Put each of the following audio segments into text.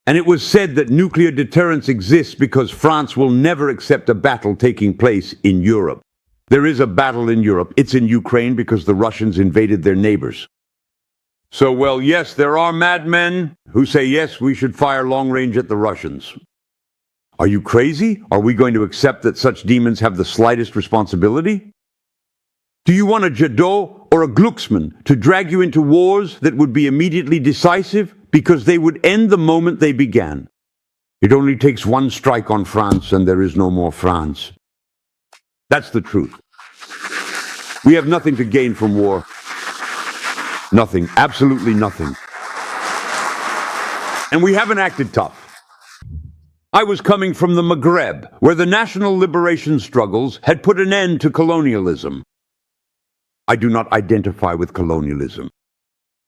And it was said that nuclear deterrence exists because France will never accept a battle taking place in Europe. There is a battle in Europe. It's in Ukraine because the Russians invaded their neighbors. So, well, yes, there are madmen who say, yes, we should fire long range at the Russians. Are you crazy? Are we going to accept that such demons have the slightest responsibility? Do you want a Jadot or a Glucksmann to drag you into wars that would be immediately decisive because they would end the moment they began? It only takes one strike on France and there is no more France. That's the truth. We have nothing to gain from war. Nothing. Absolutely nothing. And we haven't acted tough. I was coming from the Maghreb, where the national liberation struggles had put an end to colonialism. I do not identify with colonialism.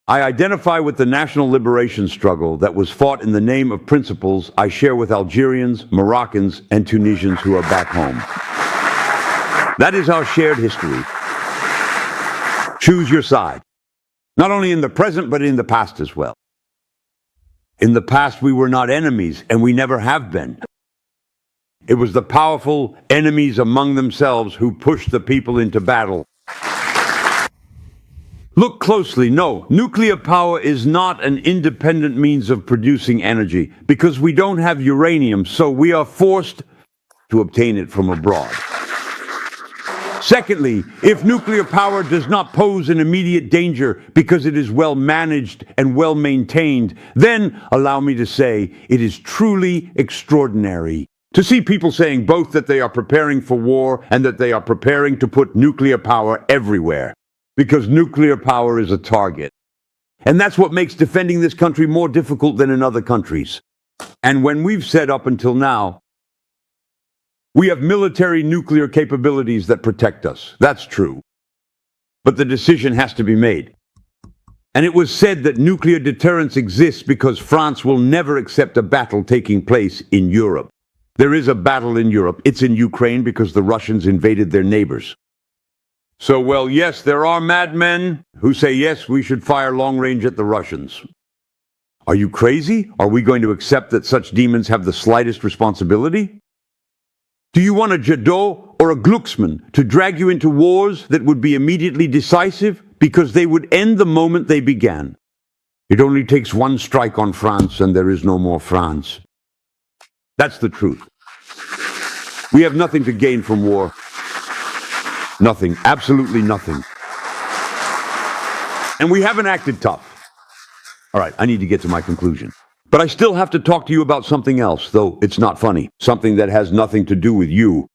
I identify with the national liberation struggle that was fought in the name of principles I share with Algerians, Moroccans, and Tunisians who are back home. That is our shared history. Choose your side. Not only in the present, but in the past as well. In the past, we were not enemies, and we never have been. It was the powerful enemies among themselves who pushed the people into battle. Look closely. No, nuclear power is not an independent means of producing energy because we don't have uranium, so we are forced to obtain it from abroad. Secondly, if nuclear power does not pose an immediate danger because it is well managed and well maintained, then, allow me to say, it is truly extraordinary to see people saying both that they are preparing for war and that they are preparing to put nuclear power everywhere, because nuclear power is a target. And that's what makes defending this country more difficult than in other countries. And when we've said up until now, we have military nuclear capabilities that protect us. That's true. But the decision has to be made. And it was said that nuclear deterrence exists because France will never accept a battle taking place in Europe. There is a battle in Europe. It's in Ukraine because the Russians invaded their neighbors. So, well, yes, there are madmen who say, yes, we should fire long range at the Russians. Are you crazy? Are we going to accept that such demons have the slightest responsibility? Do you want a Jadot or a Glucksmann to drag you into wars that would be immediately decisive because they would end the moment they began? It only takes one strike on France and there is no more France. That's the truth. We have nothing to gain from war. Nothing. Absolutely nothing. And we haven't acted tough. All right, I need to get to my conclusion. But I still have to talk to you about something else, though it's not funny. Something that has nothing to do with you.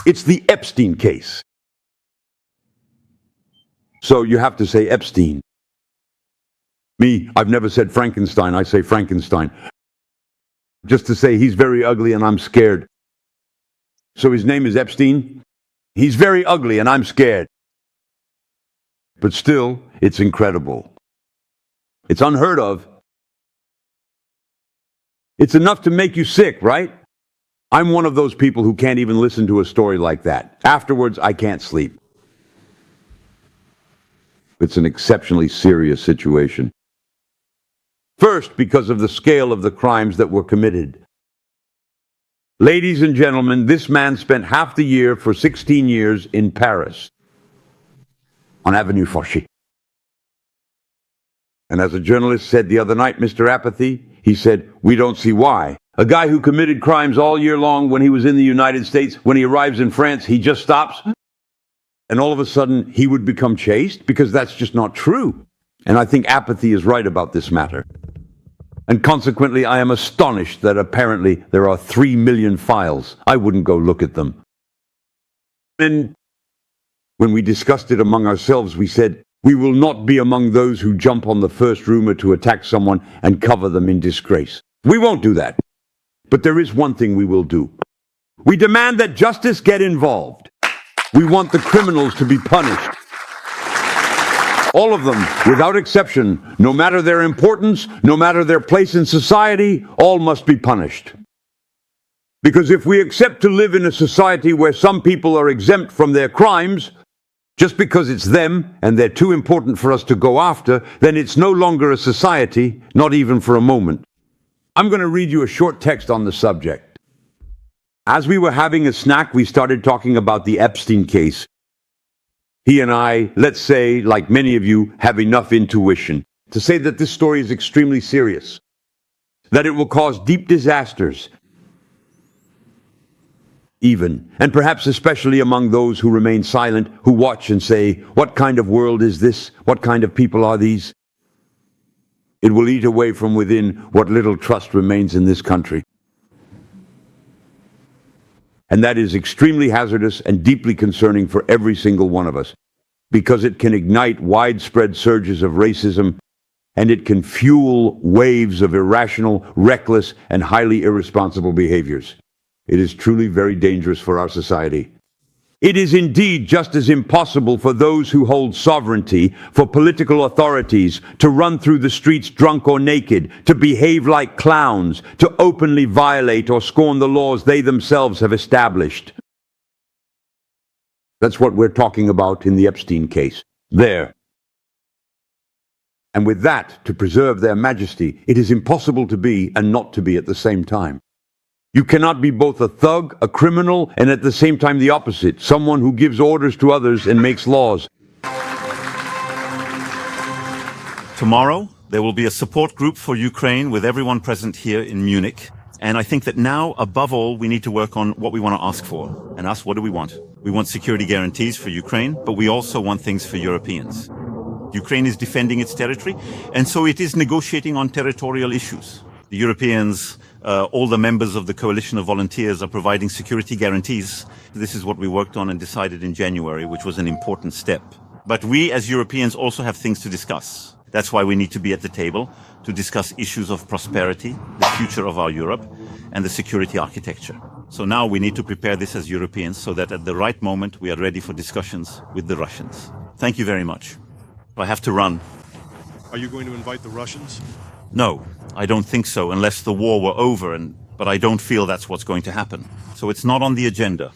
It's the Epstein case. So you have to say Epstein. Me, I've never said Frankenstein, I say Frankenstein. Just to say he's very ugly and I'm scared. So his name is Epstein? He's very ugly and I'm scared. But still, it's incredible. It's unheard of. It's enough to make you sick, right? I'm one of those people who can't even listen to a story like that. Afterwards, I can't sleep. It's an exceptionally serious situation. First, because of the scale of the crimes that were committed. Ladies and gentlemen, this man spent half the year for 16 years in Paris, on Avenue Foch. And as a journalist said the other night, Mr. Apathy, he said, we don't see why. A guy who committed crimes all year long when he was in the United States, when he arrives in France, he just stops. And all of a sudden, he would become chaste? Because that's just not true. And I think Apathy is right about this matter. And consequently, I am astonished that apparently there are 3 million files. I wouldn't go look at them. And when we discussed it among ourselves, we said, we will not be among those who jump on the first rumor to attack someone and cover them in disgrace. We won't do that. But there is one thing we will do. We demand that justice get involved. We want the criminals to be punished. All of them, without exception, no matter their importance, no matter their place in society, all must be punished. Because if we accept to live in a society where some people are exempt from their crimes, just because it's them and they're too important for us to go after, then it's no longer a society, not even for a moment. I'm going to read you a short text on the subject. As we were having a snack, we started talking about the Epstein case. He and I, let's say, like many of you, have enough intuition to say that this story is extremely serious, that it will cause deep disasters, even, and perhaps especially among those who remain silent, who watch and say, what kind of world is this? What kind of people are these? It will eat away from within what little trust remains in this country. And that is extremely hazardous and deeply concerning for every single one of us, because it can ignite widespread surges of racism, and it can fuel waves of irrational, reckless, and highly irresponsible behaviors. It is truly very dangerous for our society. It is indeed just as impossible for those who hold sovereignty, for political authorities, to run through the streets drunk or naked, to behave like clowns, to openly violate or scorn the laws they themselves have established. That's what we're talking about in the Epstein case. There. And with that, to preserve their majesty, it is impossible to be and not to be at the same time. You cannot be both a thug, a criminal, and at the same time the opposite, someone who gives orders to others and makes laws. Tomorrow, there will be a support group for Ukraine with everyone present here in Munich. And I think that now, above all, we need to work on what we want to ask for. And ask, what do we want? We want security guarantees for Ukraine, but we also want things for Europeans. Ukraine is defending its territory, and so it is negotiating on territorial issues. The Europeans, all the members of the coalition of volunteers are providing security guarantees. This is what we worked on and decided in January, which was an important step. But we as Europeans also have things to discuss. That's why we need to be at the table to discuss issues of prosperity, the future of our Europe, and the security architecture. So now we need to prepare this as Europeans so that at the right moment we are ready for discussions with the Russians. Thank you very much. I have to run. Are you going to invite the Russians? No, I don't think so, unless the war were over, but I don't feel that's what's going to happen. So it's not on the agenda.